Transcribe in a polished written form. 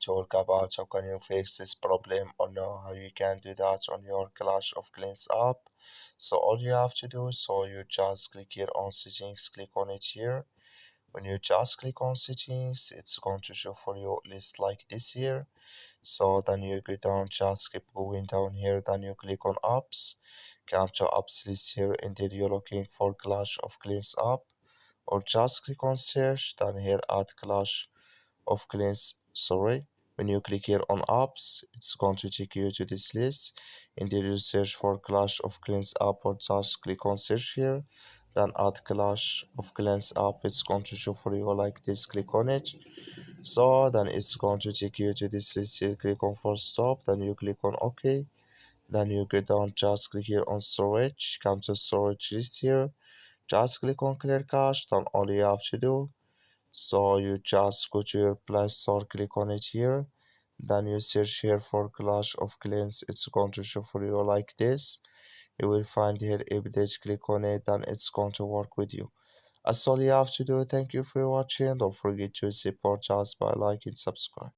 talk about how can you fix this problem or know how you can do that on your Clash of Clans app. So all you have to do, so you just click here on settings, click on it here. When you just click on settings, it's going to show for you list like this here. So then you go down, just keep going down here, then you click on apps, come to apps list here, and then you're looking for Clash of Clans app, or just click on search, then here add Clash of Clans. Sorry, when you click here on apps, it's going to take you to this list, and then you search for Clash of Clans app, or just click on search here, then add Clash of Clans app. It's going to show for you like this, click on it. So then it's going to take you to this list here, click on force stop, then you click on OK, then you go down, just click here on storage, come to storage list here, just click on clear cache. Then all you have to do, so you just go to your Play Store, click on it here, then you search here for Clash of Clans. It's going to show for you like this. You will find here update, click on it, then it's going to work with you. That's all you have to do. Thank you for watching. Don't forget to support us by liking, subscribe.